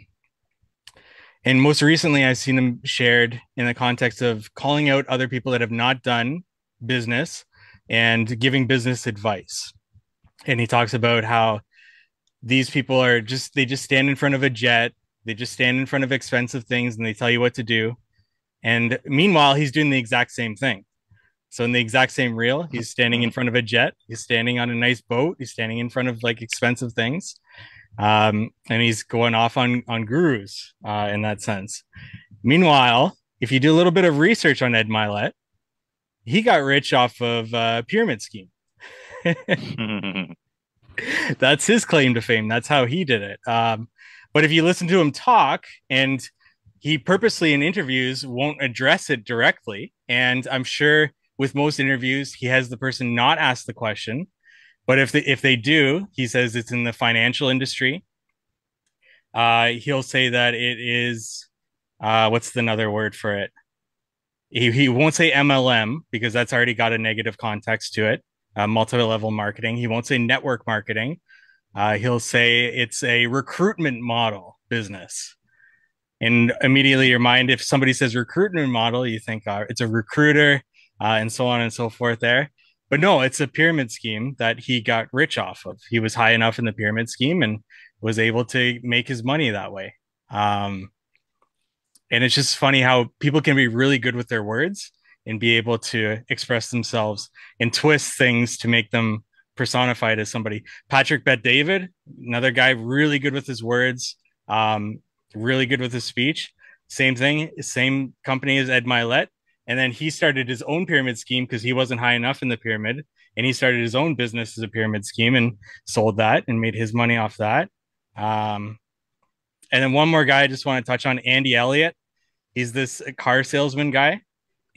Speaker 3: and most recently, I've seen them shared in the context of calling out other people that have not done business and giving business advice. And he talks about how these people are just, they just stand in front of a jet, they just stand in front of expensive things and they tell you what to do. And meanwhile, he's doing the exact same thing. So in the exact same reel, he's standing in front of a jet, he's standing on a nice boat, he's standing in front of like expensive things. And he's going off on gurus in that sense. Meanwhile, if you do a little bit of research on Ed Milet, he got rich off of a pyramid scheme. That's his claim to fame. That's how he did it. But if you listen to him talk, and he purposely in interviews won't address it directly, and I'm sure with most interviews, he has the person not ask the question. But if they do, he says it's in the financial industry. He'll say that it is what's the another word for it? He won't say MLM because that's already got a negative context to it. Multi-level marketing. He won't say network marketing. He'll say it's a recruitment model business. And immediately your mind, if somebody says recruitment model, you think it's a recruiter and so on and so forth there. But no, it's a pyramid scheme that he got rich off of. He was high enough in the pyramid scheme and was able to make his money that way. And it's just funny how people can be really good with their words and be able to express themselves and twist things to make them personified as somebody. Patrick Bet David, another guy really good with his words, really good with his speech. Same thing, same company as Ed Milet. And then he started his own pyramid scheme because he wasn't high enough in the pyramid. And he started his own business as a pyramid scheme and sold that and made his money off that. And then one more guy I just want to touch on, Andy Elliott. He's this car salesman guy,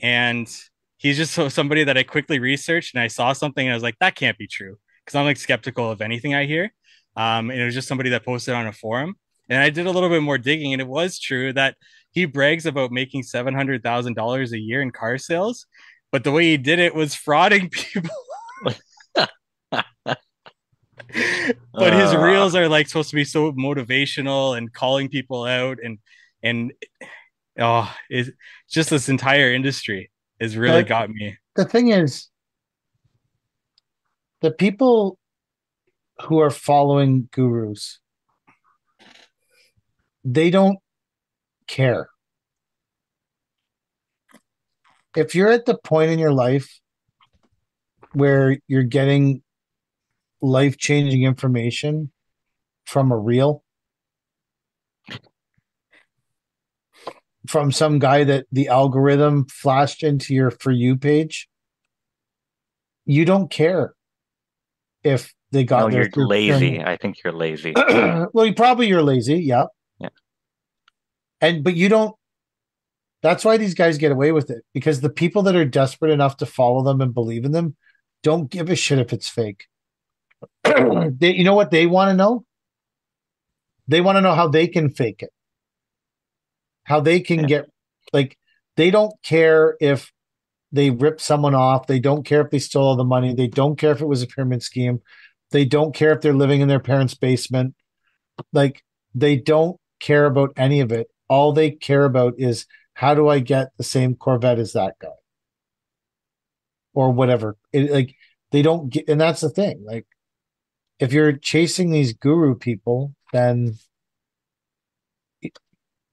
Speaker 3: and he's just somebody that I quickly researched, and I saw something and I was like, that can't be true, because I'm like skeptical of anything I hear. And it was just somebody that posted on a forum, and I did a little bit more digging, and it was true that he brags about making $700,000 a year in car sales, but the way he did it was frauding people. But his reels are like supposed to be so motivational and calling people out, and it's just this entire industry has really got me.
Speaker 2: The thing is, the people who are following gurus, they don't care. If you're at the point in your life where you're getting life-changing information from a reel, from some guy that the algorithm flashed into your For You page, you don't care if they got
Speaker 1: no, you're lazy. I think you're lazy.
Speaker 2: Well, you're lazy, yeah. But you don't. That's why these guys get away with it, because the people that are desperate enough to follow them and believe in them don't give a shit if it's fake. You know what they want to know? They want to know how they can fake it. How they can get, like, they don't care if they rip someone off. They don't care if they stole all the money. They don't care if it was a pyramid scheme. They don't care if they're living in their parents' basement. Like, they don't care about any of it. All they care about is, how do I get the same Corvette as that guy? Or whatever. They don't get, and that's the thing. Like, if you're chasing these guru people, then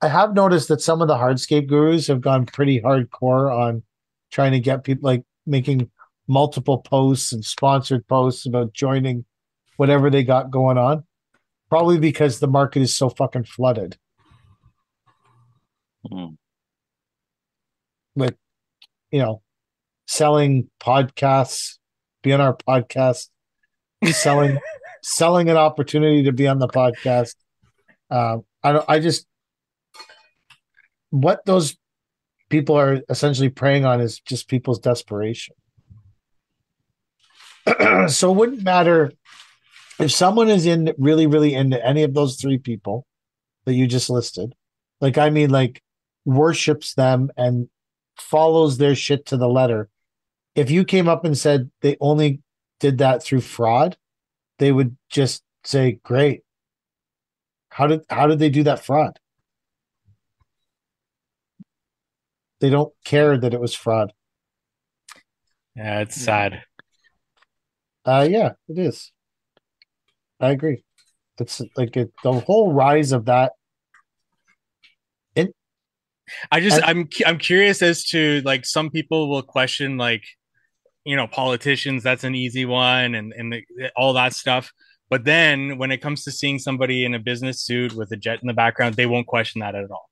Speaker 2: I have noticed that some of the hardscape gurus have gone pretty hardcore on trying to get people, like making multiple posts and sponsored posts about joining whatever they got going on. Probably because the market is so fucking flooded with, selling podcasts, be on our podcast, selling an opportunity to be on the podcast. What those people are essentially preying on is just people's desperation. So it wouldn't matter if someone is really, really into any of those three people that you just listed. Like, I mean, like, worships them and follows their shit to the letter. If you came up and said they only did that through fraud, they would just say, great. How did they do that fraud? They don't care that it was fraud.
Speaker 3: Yeah, it's sad.
Speaker 2: Yeah, it is. I agree. It's like the whole rise of that.
Speaker 3: I'm curious as to, like, some people will question, like, politicians, that's an easy one, and all that stuff. But then when it comes to seeing somebody in a business suit with a jet in the background, they won't question that at all.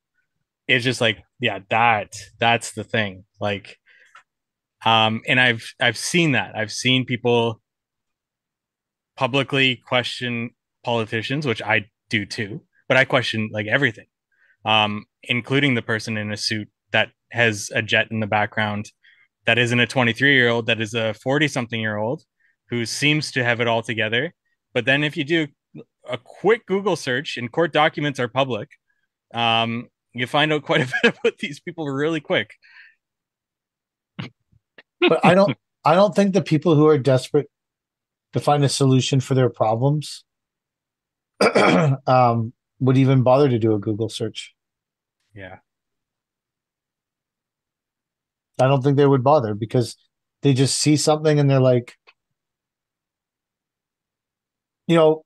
Speaker 3: It's just like, yeah, that's the thing. Like, and I've seen that. I've seen people publicly question politicians, which I do too, but I question like everything, including the person in a suit that has a jet in the background that isn't a 23-year-old, that is a 40 something year old who seems to have it all together. But then if you do a quick Google search, and court documents are public, you find out quite a bit about these people really quick.
Speaker 2: But I don't think the people who are desperate to find a solution for their problems would even bother to do a Google search.
Speaker 3: Yeah.
Speaker 2: I don't think they would bother because they just see something and they're like, you know,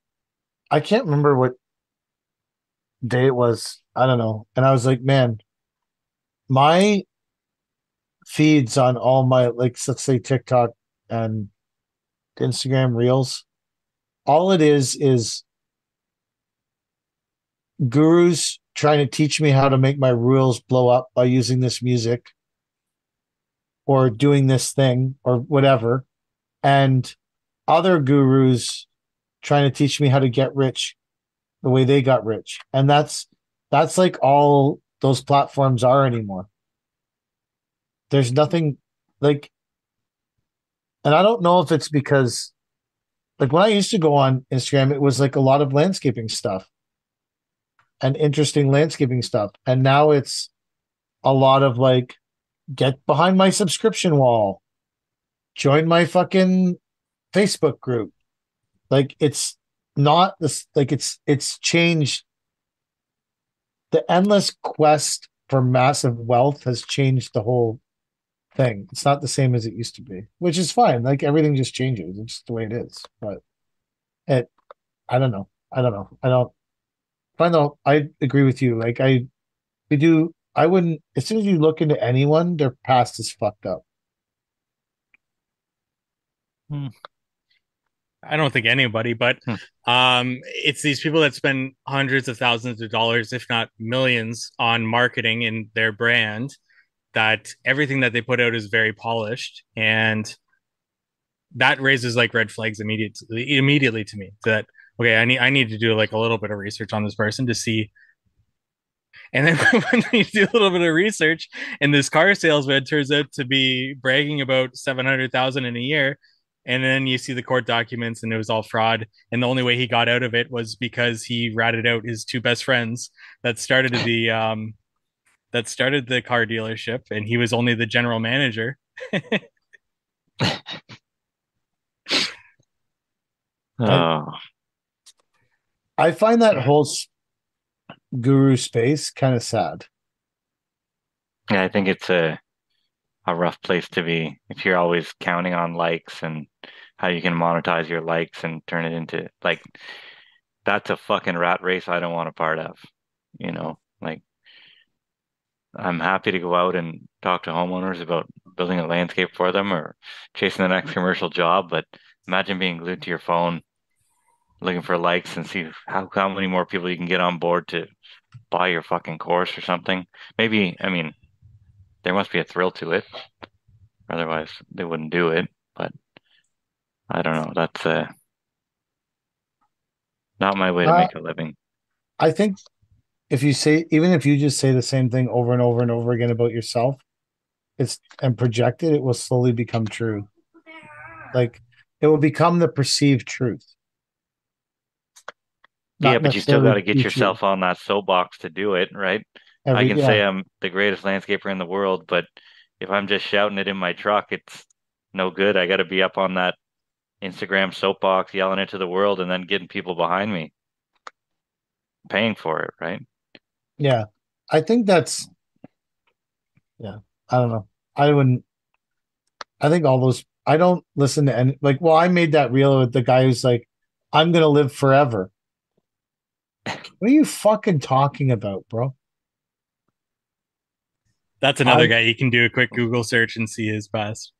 Speaker 2: I can't remember what day it was. I don't know. And I was like, man, my feeds on all my, like, let's say TikTok and Instagram Reels, all it is gurus trying to teach me how to make my reels blow up by using this music or doing this thing or whatever. And other gurus trying to teach me how to get rich the way they got rich. And that's like all those platforms are anymore. There's nothing like, and I don't know if it's because like when I used to go on Instagram, it was like a lot of landscaping stuff and interesting landscaping stuff. And now it's a lot of like, get behind my subscription wall, join my fucking Facebook group. Like it's not this, like it's changed. The endless quest for massive wealth has changed the whole thing. It's not the same as it used to be, which is fine. Like everything just changes. It's just the way it is. But it, I don't know. I don't know. I don't find though. I agree with you. Like we do. I wouldn't. As soon as you look into anyone, their past is fucked up.
Speaker 1: Hmm.
Speaker 3: I don't think anybody, but
Speaker 1: Hmm.
Speaker 3: it's these people that spend hundreds of thousands of dollars, if not millions, on marketing in their brand. That everything that they put out is very polished, and that raises like red flags immediately to me. That okay, I need to do like a little bit of research on this person to see. And then when you do a little bit of research, and this car salesman turns out to be bragging about 700,000 in a year, and then you see the court documents, and it was all fraud. And the only way he got out of it was because he ratted out his two best friends that started the car dealership, and he was only the general manager.
Speaker 2: I
Speaker 1: Oh,
Speaker 2: I find that whole guru space kind of sad.
Speaker 1: yeah, I think it's a rough place to be if you're always counting on likes and how you can monetize your likes and turn it into like that's a fucking rat race I don't want a part of. Like I'm happy to go out and talk to homeowners about building a landscape for them or chasing the next commercial job, but imagine being glued to your phone looking for likes and see how many more people you can get on board to buy your fucking course or something. Maybe, I mean, there must be a thrill to it. Otherwise, they wouldn't do it. But I don't know. That's not my way to
Speaker 2: Uh,
Speaker 1: make a living.
Speaker 2: I think if you say, even if you just say the same thing over and over and over again about yourself, it's and project it, it will slowly become true. Like it will become the perceived truth,
Speaker 1: Yeah,
Speaker 2: not
Speaker 1: but you still got
Speaker 2: necessarily
Speaker 1: to get
Speaker 2: be true.
Speaker 1: yourself on that soapbox to do it, right? I can
Speaker 2: Yeah,
Speaker 1: say I'm the greatest landscaper in the world, but if I'm just shouting it in my truck, it's no good. I got to be up on that Instagram soapbox, yelling it to the world, and then getting people behind me paying for it, right?
Speaker 2: yeah. I think that's yeah. I don't know. I wouldn't. I think all those. I don't listen to any like. Well, I made that reel with the guy who's like, "I'm gonna live forever." What are you fucking talking about, bro?
Speaker 3: That's another
Speaker 2: I'm
Speaker 3: guy. You can do a quick Google search and see his past.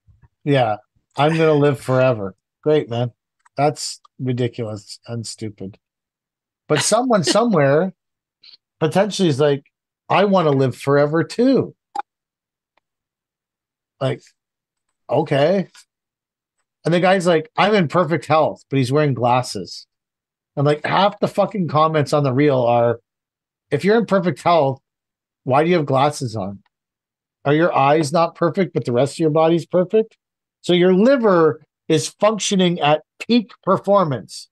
Speaker 2: yeah. I'm gonna live forever. Great, man. That's ridiculous and stupid. But someone somewhere potentially is like, I want to live forever too. Like, okay. And the guy's like, I'm in perfect health, but he's wearing glasses. And like half the fucking comments on the reel are, if you're in perfect health, why do you have glasses on? Are your eyes not perfect, but the rest of your body's perfect? So your liver is functioning at peak performance,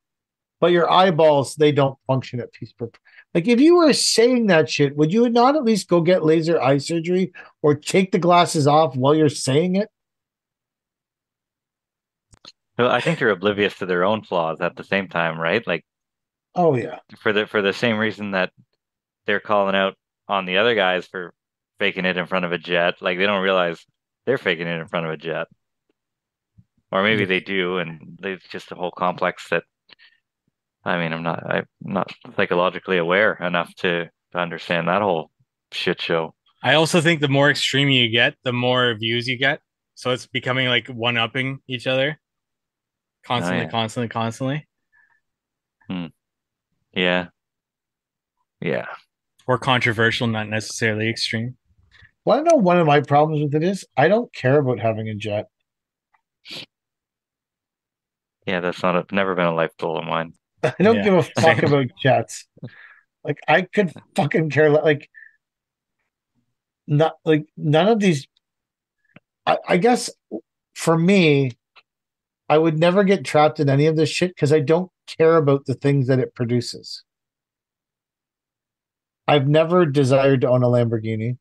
Speaker 2: but your eyeballs, they don't function at peak performance. Like if you were saying that shit, would you not at least go get laser eye surgery or take the glasses off while you're saying it?
Speaker 1: Well, I think they're oblivious to their own flaws at the same time, right? Like
Speaker 2: Oh yeah.
Speaker 1: for the same reason that they're calling out on the other guys for faking it in front of a jet. Like they don't realize they're faking it in front of a jet, or maybe they do, and it's just a whole complex that. I mean, I'm not psychologically aware enough to understand that whole shit show.
Speaker 3: I also think the more extreme you get, the more views you get. So it's becoming like one-upping each other
Speaker 1: Oh
Speaker 3: constantly,
Speaker 1: yeah.
Speaker 3: constantly, constantly.
Speaker 1: Hmm. Yeah. Yeah.
Speaker 3: Or controversial, not necessarily extreme.
Speaker 2: Want to know one of my problems with it is? I don't care about having a jet.
Speaker 1: Yeah. That's not never been a life goal of mine.
Speaker 2: I don't
Speaker 3: Yeah,
Speaker 2: give a fuck
Speaker 3: same.
Speaker 2: about jets. Like I could fucking care. Like not like none of these. I guess for me, I would never get trapped in any of this shit because I don't care about the things that it produces. I've never desired to own a Lamborghini.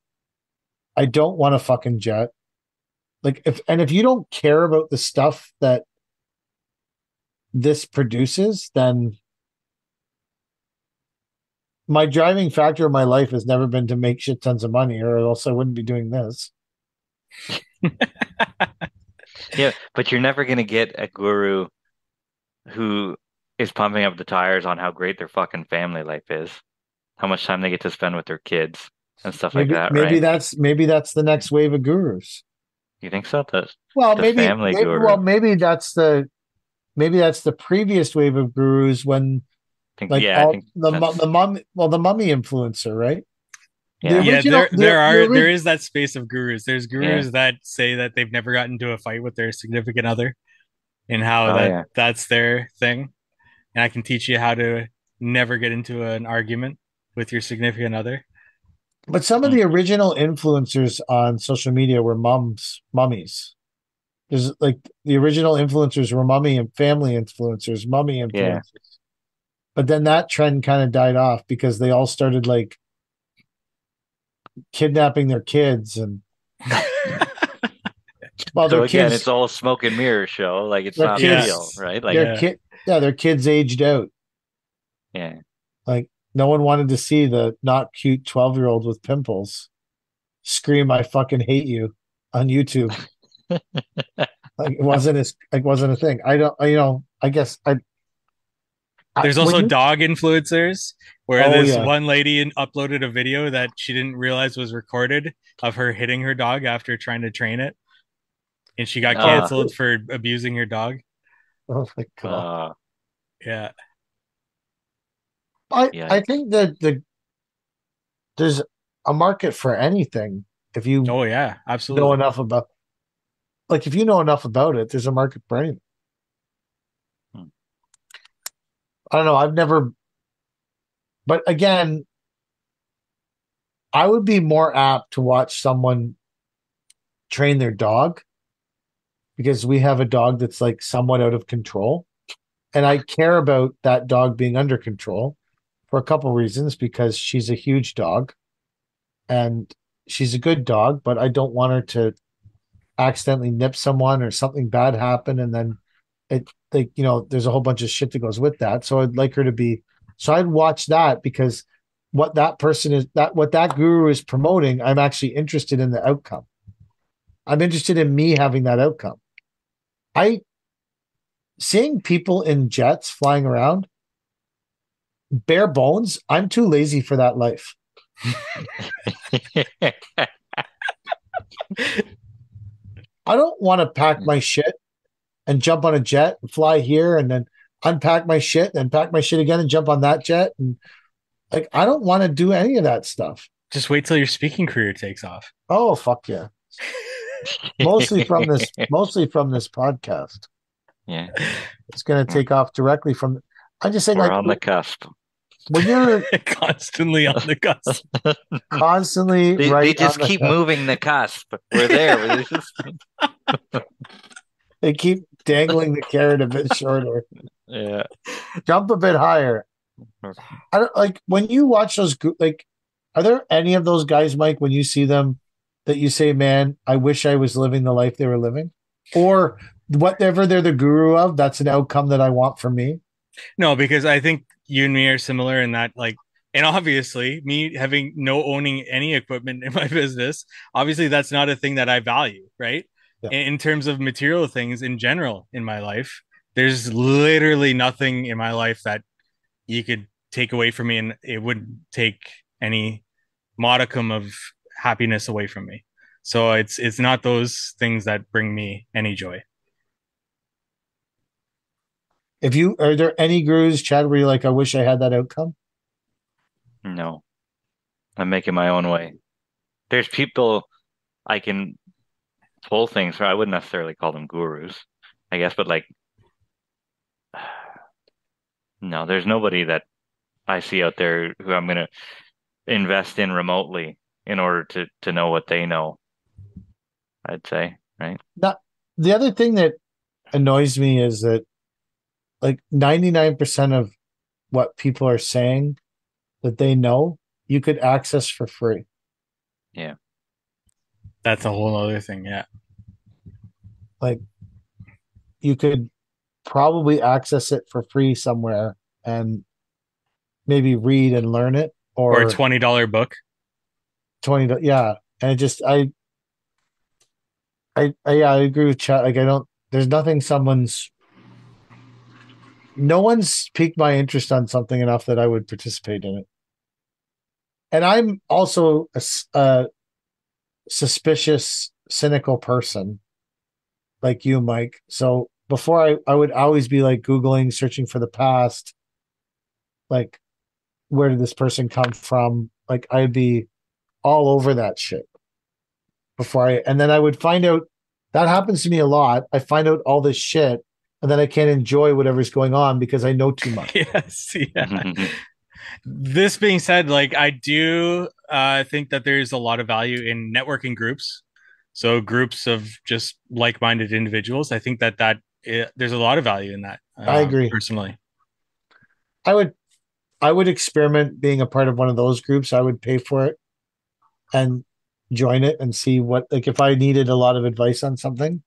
Speaker 2: I don't want a fucking jet. Like if you don't care about the stuff that this produces, then my driving factor of my life has never been to make shit tons of money, or else I wouldn't be doing this.
Speaker 1: Yeah, but you're never gonna get a guru who is pumping up the tires on how great their fucking family life is, how much time they get to spend with their kids and stuff like that,
Speaker 2: Maybe
Speaker 1: right?
Speaker 2: that's the next wave of gurus.
Speaker 1: You think so?
Speaker 2: Well,
Speaker 1: The family guru.
Speaker 2: maybe that's the previous wave of gurus when like
Speaker 1: I
Speaker 2: all
Speaker 1: think that's
Speaker 2: the mummy influencer, right? The
Speaker 1: yeah,
Speaker 3: Yeah,
Speaker 2: original
Speaker 3: there is that space of gurus. There's
Speaker 1: yeah.
Speaker 3: gurus that say that they've never gotten into a fight with their significant other and how
Speaker 1: Oh yeah.
Speaker 3: that's their thing. And I can teach you how to never get into an argument with your significant other.
Speaker 2: but some of
Speaker 1: Hmm.
Speaker 2: the original influencers on social media were mummies. There's like the original influencers were mummy and family influencers, mummy
Speaker 1: Yeah.
Speaker 2: influencers. But then that trend kind of died off because they all started like kidnapping their kids and well,
Speaker 1: So again, it's all smoke and mirror show. Like it's
Speaker 2: their
Speaker 1: not
Speaker 3: Yeah,
Speaker 1: real,
Speaker 2: kids,
Speaker 1: right? Like
Speaker 2: their
Speaker 3: yeah.
Speaker 2: kid, yeah, their kids aged out.
Speaker 1: yeah.
Speaker 2: Like no one wanted to see the not cute 12-year-old with pimples scream "I fucking hate you" on YouTube. Like it wasn't a thing. I don't I guess I
Speaker 3: There's
Speaker 2: when
Speaker 3: also
Speaker 2: you
Speaker 3: dog influencers where
Speaker 2: oh
Speaker 3: this
Speaker 2: yeah.
Speaker 3: one lady uploaded a video that she didn't realize was recorded of her hitting her dog after trying to train it, and she got
Speaker 2: Oh,
Speaker 1: Uh
Speaker 3: canceled for abusing her dog.
Speaker 2: oh my god.
Speaker 1: uh
Speaker 3: Yeah.
Speaker 2: I
Speaker 1: yikes.
Speaker 2: think that there's a market for anything if you
Speaker 3: Oh yeah,
Speaker 2: know
Speaker 3: absolutely.
Speaker 2: enough about like if you know enough about it, there's a market for anything.
Speaker 1: Hmm.
Speaker 2: I don't know. I've never but again, I would be more apt to watch someone train their dog because we have a dog that's like somewhat out of control. And I care about that dog being under control for a couple reasons because she's a huge dog and she's a good dog, but I don't want her to accidentally nip someone or something bad happen and then it like there's a whole bunch of shit that goes with that. So I'd like her to be so I'd watch that because what that person is that what that guru is promoting, I'm actually interested in the outcome. I'm interested in me having that outcome. I seeing people in jets flying around, bare bones, I'm too lazy for that life. I don't want to pack my shit and jump on a jet and fly here and then unpack my shit and pack my shit again and jump on that jet. And like, I don't want to do any of that stuff.
Speaker 3: Just wait till your speaking career takes off.
Speaker 2: Oh, fuck yeah. Mostly from this podcast.
Speaker 1: Yeah,
Speaker 2: It's going to
Speaker 1: we're
Speaker 2: take off directly from, I'm just saying,
Speaker 1: we're
Speaker 2: like,
Speaker 1: on the cusp.
Speaker 2: when you're
Speaker 3: Constantly on the cusp.
Speaker 2: constantly
Speaker 1: They
Speaker 2: right
Speaker 1: just
Speaker 2: on
Speaker 1: keep
Speaker 2: the,
Speaker 1: moving the cusp. We're there. We're just
Speaker 2: they keep dangling the carrot a bit shorter.
Speaker 1: yeah.
Speaker 2: Jump a bit higher. I don't like when you watch those like are there any of those guys, Mike, when you see them that you say, man, I wish I was living the life they were living? Or whatever they're the guru of, that's an outcome that I want for me.
Speaker 3: No, because I think you and me are similar in that, like, and obviously, me having no owning any equipment in my business, obviously, that's not a thing that I value, right?
Speaker 2: Yeah.
Speaker 3: In terms of material things in general in my life, there's literally nothing in my life that you could take away from me, and it wouldn't take any modicum of happiness away from me. So it's not those things that bring me any joy.
Speaker 2: If you are there any gurus, Chad, where you're like, I wish I had that outcome?
Speaker 1: No, I'm making my own way. There's people I can pull things from. I wouldn't necessarily call them gurus, I guess, but like, no, there's nobody that I see out there who I'm gonna invest in remotely in order to know what they know, I'd say, right?
Speaker 2: Not the other thing that annoys me is that like 99% of what people are saying that they know, you could access for free.
Speaker 1: Yeah.
Speaker 3: That's a whole other thing. Yeah.
Speaker 2: Like you could probably access it for free somewhere and maybe read and learn it
Speaker 3: Or a
Speaker 2: or
Speaker 3: $20 book.
Speaker 2: 20 yeah. And it just I yeah, I agree with Chad. Like I don't there's nothing someone's no one's piqued my interest on something enough that I would participate in it. And I'm also a suspicious, cynical person like you, Mike. So before I would always be like Googling, searching for the past, like where did this person come from? Like I'd be all over that shit before and then I would find out that happens to me a lot. I find out all this shit and then I can't enjoy whatever's going on because I know too much.
Speaker 3: Yes. Yeah. This being said, like I do think that there's a lot of value in networking groups. So groups of just like-minded individuals. I think there's a lot of value in that,
Speaker 2: I agree.
Speaker 3: personally.
Speaker 2: I would I would experiment being a part of one of those groups. I would pay for it and join it and see what like if I needed a lot of advice on something,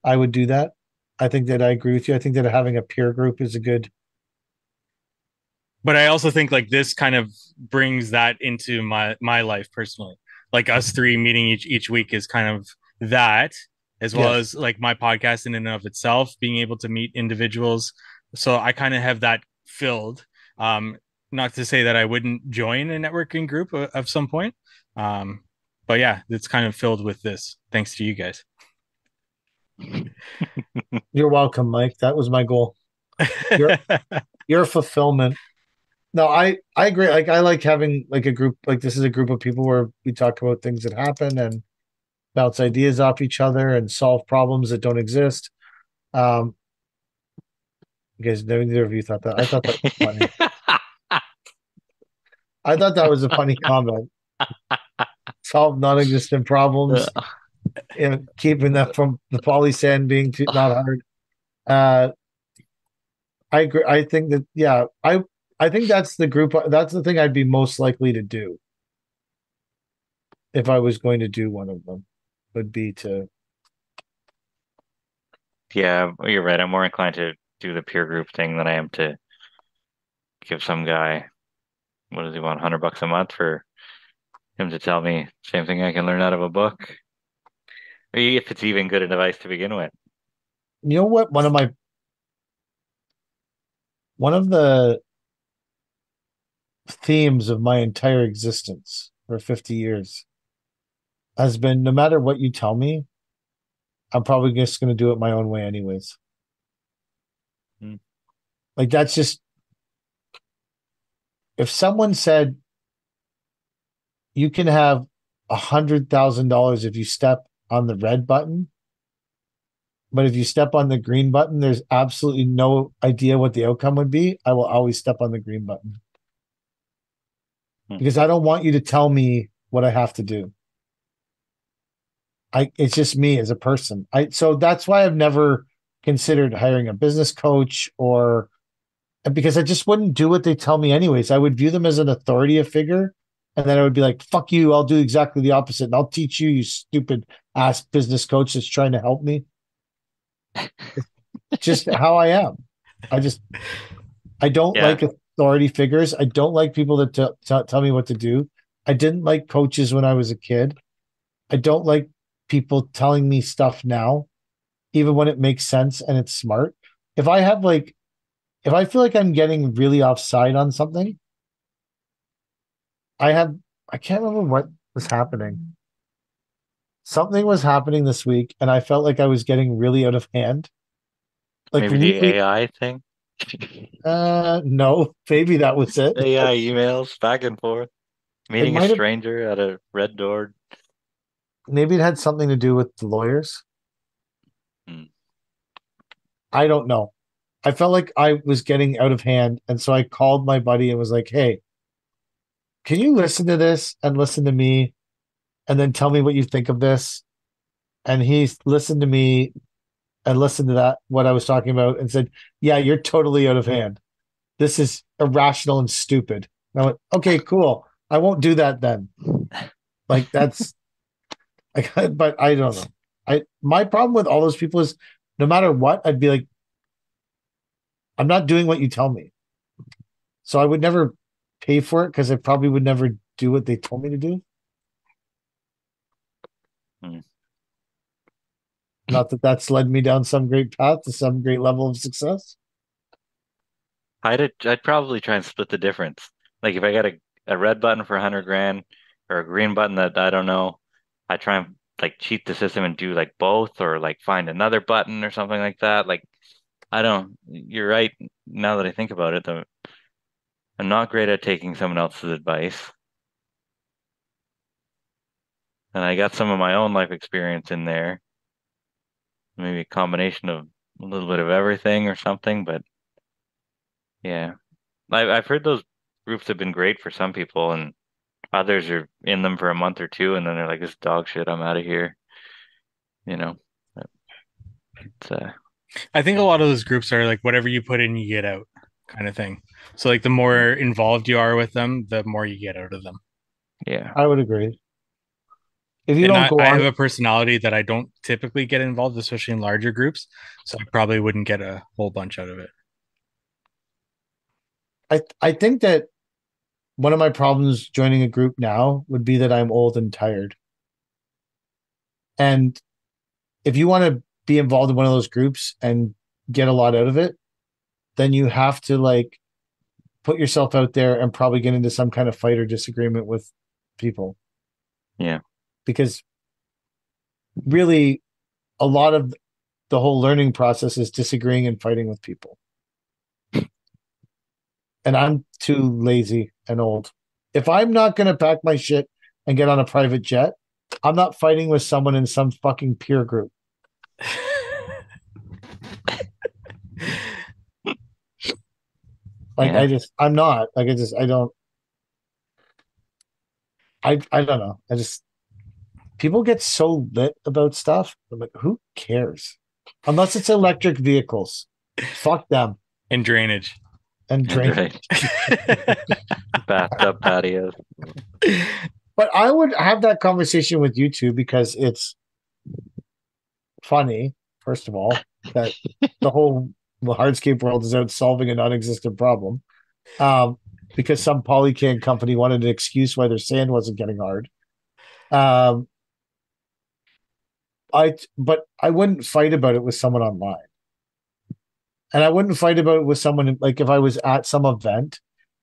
Speaker 2: I would do that. I think that I agree with you. I think that having a peer group is a good.
Speaker 3: But I also think like this kind of brings that into my life personally. Like us three meeting each week is kind of that, as well
Speaker 2: Yes,
Speaker 3: as like my podcast in and of itself, being able to meet individuals. So I kind of have that filled. Not to say that I wouldn't join a networking group of some point. Um, but yeah, it's kind of filled with this, thanks to you guys.
Speaker 2: you're welcome, Mike. That was my goal. Your your fulfillment. No, I agree. Like I like having like a group like this is a group of people where we talk about things that happen and bounce ideas off each other and solve problems that don't exist. Um, you guys, neither of you thought that. I thought that was funny. I thought that was a funny comment. Solve non-existent problems, keeping that from the poly sand being too, not hard. Uh, I agree. I think that yeah, I think that's the group. That's the thing I'd be most likely to do if I was going to do one of them. Would be to
Speaker 1: Yeah, you're right. I'm more inclined to do the peer group thing than I am to give some guy, what does he want, $100 a month for him to tell me same thing I can learn out of a book, if it's even good advice to begin with.
Speaker 2: you know what one of the themes of my entire existence for 50 years has been no matter what you tell me, I'm probably just going to do it my own way anyways.
Speaker 1: Hmm.
Speaker 2: Like that's just if someone said you can have $100,000 if you step on the red button, but if you step on the green button, there's absolutely no idea what the outcome would be. I will always step on the green button.
Speaker 1: Hmm.
Speaker 2: because I don't want you to tell me what I have to do. It's just me as a person. So that's why I've never considered hiring a business coach or because I just wouldn't do what they tell me anyways. I would view them as an authority figure. And then I would be like, fuck you, I'll do exactly the opposite. And I'll teach you, you stupid ass business coach that's trying to help me. It's just how I am. I just, I don't
Speaker 1: Yeah,
Speaker 2: like authority figures. I don't like people that tell me what to do. I didn't like coaches when I was a kid. I don't like people telling me stuff now, even when it makes sense and it's smart. If I have like, if I feel like I'm getting really offside on something, I have, I can't remember what was happening. Something was happening this week, and I felt like I was getting really out of hand. Like,
Speaker 1: maybe the
Speaker 2: really,
Speaker 1: AI thing.
Speaker 2: no, maybe that was it.
Speaker 1: AI emails back and forth.
Speaker 2: It
Speaker 1: Meeting a
Speaker 2: might have,
Speaker 1: stranger at a red door.
Speaker 2: maybe it had something to do with the lawyers.
Speaker 1: Hmm.
Speaker 2: I don't know. I felt like I was getting out of hand. And so I called my buddy and was like, hey, can you listen to this and listen to me and then tell me what you think of this? And he listened to me and listened to that, what I was talking about, and said, yeah, you're totally out of hand. This is irrational and stupid. And I went, okay, cool. I won't do that then. Like that's, but I don't know. My problem with all those people is no matter what, I'd be like, I'm not doing what you tell me. So I would never pay for it because I probably would never do what they told me to do.
Speaker 1: Hmm.
Speaker 2: Not that that's led me down some great path to some great level of success.
Speaker 1: I'd probably try and split the difference. Like if I got a red button for 100 grand or a green button that I don't know, I try and like cheat the system and do like both or like find another button or something like that. Like I don't, you're right. Now that I think about it, I'm not great at taking someone else's advice. And I got some of my own life experience in there, maybe a combination of a little bit of everything or something. But yeah, I've heard those groups have been great for some people, and others are in them for a month or two, and then they're like, "This is dog shit. I'm out of here." You know, it's
Speaker 3: I think a lot of those groups are like whatever you put in, you get out kind of thing. So like the more involved you are with them, the more you get out of them.
Speaker 1: yeah.
Speaker 2: I would agree. If you
Speaker 3: And
Speaker 2: don't
Speaker 3: I,
Speaker 2: go
Speaker 3: I have
Speaker 2: on,
Speaker 3: a personality that I don't typically get involved, especially in larger groups. So I probably wouldn't get a whole bunch out of it.
Speaker 2: I think that one of my problems joining a group now would be that I'm old and tired. And if you want to be involved in one of those groups and get a lot out of it, then you have to like put yourself out there and probably get into some kind of fight or disagreement with people
Speaker 1: Yeah.
Speaker 2: because really a lot of the whole learning process is disagreeing and fighting with people. And I'm too lazy and old. If I'm not going to pack my shit and get on a private jet, I'm not fighting with someone in some fucking peer group. Like
Speaker 1: Yeah.
Speaker 2: I'm not like I don't I don't know. People get so lit about stuff. I'm like, who cares? Unless it's electric vehicles. Fuck them
Speaker 3: And drainage.
Speaker 2: and
Speaker 1: And
Speaker 2: drink.
Speaker 1: right. Bathtub patios.
Speaker 2: But I would have that conversation with you two because it's funny, first of all, that the whole hardscape world is out solving a non-existent problem. Um, because some polycan company wanted an excuse why their sand wasn't getting hard. Um, but I wouldn't fight about it with someone online. And I wouldn't fight about it with someone like if I was at some event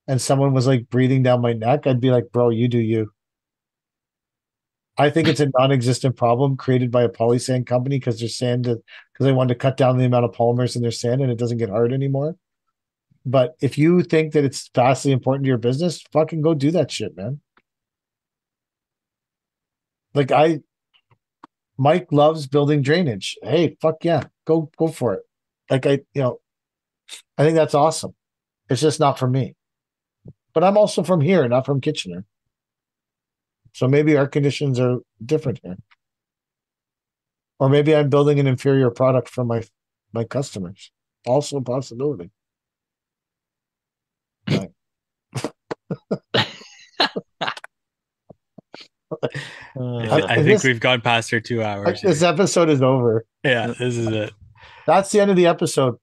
Speaker 2: and someone was like breathing down my neck, I'd be like, bro, you do you. I think it's a non-existent problem created by a polysand company because their sand because they wanted to cut down the amount of polymers in their sand and it doesn't get hard anymore. But if you think that it's vastly important to your business, fucking go do that shit, man. Like Mike loves building drainage. Hey, fuck yeah, go for it. Like I think that's awesome. It's just not for me. But I'm also from here, not from Kitchener. So maybe our conditions are different here. Or maybe I'm building an inferior product for my customers. Also a possibility. Right.
Speaker 3: I think
Speaker 2: This
Speaker 3: we've gone past our 2 hours
Speaker 2: this
Speaker 3: here.
Speaker 2: episode is over.
Speaker 3: Yeah, this is it.
Speaker 2: That's the end of the episode.